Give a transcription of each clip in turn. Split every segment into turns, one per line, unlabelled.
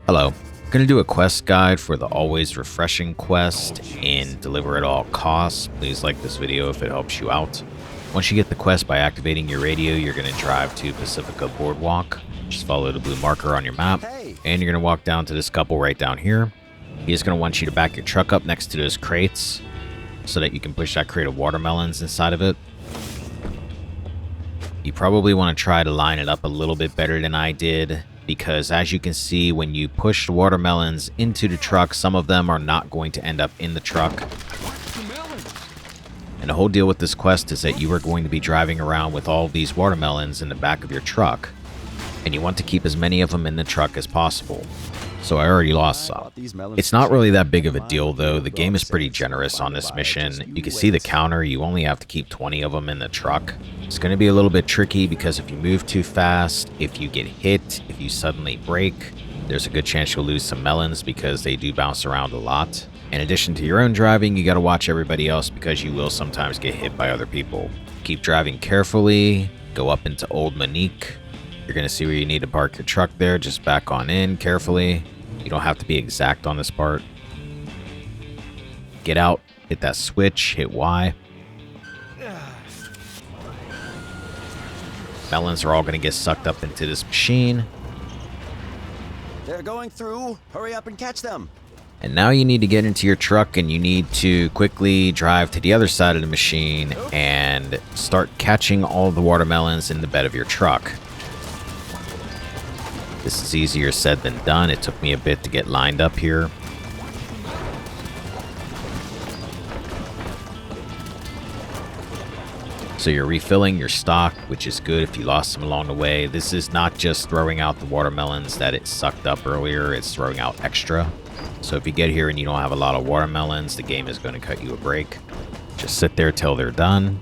Hello. I'm going to do a quest guide for the Always Refreshing quest in Deliver at All Costs. Please like this video if it helps you out. Once you get the quest by activating your radio, you're going to drive to Pacifica Boardwalk. Just follow the blue marker on your map, and you're going to walk down to this couple right down here. He's going to want you to back your truck up next to those crates so that you can push that crate of watermelons inside of it. You probably want to try to line it up a little bit better than I did, because as you can see, when you push the watermelons into the truck, some of them are not going to end up in the truck. And the whole deal with this quest is that you are going to be driving around with all of these watermelons in the back of your truck, and you want to keep as many of them in the truck as possible. So I already lost some. It's not really that big of a deal though. The game is pretty generous on this mission. You can see the counter. You only have to keep 20 of them in the truck. It's going to be a little bit tricky because if you move too fast, if you get hit, if you suddenly brake, there's a good chance you'll lose some melons because they do bounce around a lot. In addition to your own driving, you got to watch everybody else because you will sometimes get hit by other people. Keep driving carefully. Go up into Old Monique. You're going to see where you need to park your truck there. Just back on in carefully. You don't have to be exact on this part. Get out, hit that switch, hit Y. Melons are all going to get sucked up into this machine.
They're going through. Hurry up and catch them.
And now you need to get into your truck and you need to quickly drive to the other side of the machine and start catching all the watermelons in the bed of your truck. This is easier said than done. It took me a bit to get lined up here. So you're refilling your stock, which is good if you lost some along the way. This is not just throwing out the watermelons that it sucked up earlier, it's throwing out extra. So if you get here and you don't have a lot of watermelons, the game is going to cut you a break. Just sit there till they're done.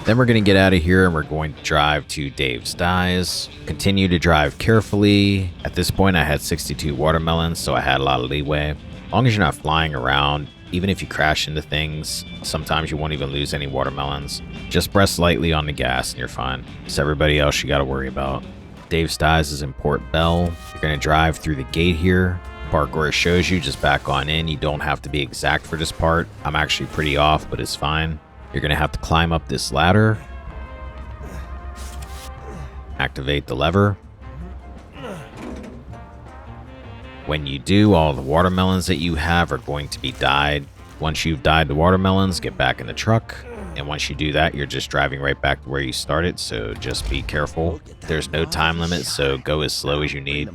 Then we're going to get out of here and we're going to drive to Dave's Dies. Continue to drive carefully. At this point I had 62 watermelons, so I had a lot of leeway. As long as you're not flying around, even if you crash into things, sometimes you won't even lose any watermelons. Just press lightly on the gas and you're fine. It's everybody else you got to worry about. Dave's Dies is in Port Bell. You're going to drive through the gate here. Park where it shows you, just back on in. You don't have to be exact for this part. I'm actually pretty off, but it's fine. You're going to have to climb up this ladder. Activate the lever. When you do, all the watermelons that you have are going to be dyed. Once you've dyed the watermelons, get back in the truck. And once you do that, you're just driving right back to where you started, so just be careful. There's no time limit, so go as slow as you need.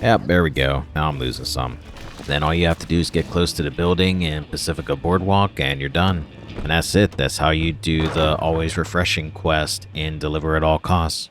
Yep, there we go. Now I'm losing some. Then all you have to do is get close to the building in Pacifica Boardwalk and you're done. And that's it. That's how you do the Always Refreshing quest in Deliver at All Costs.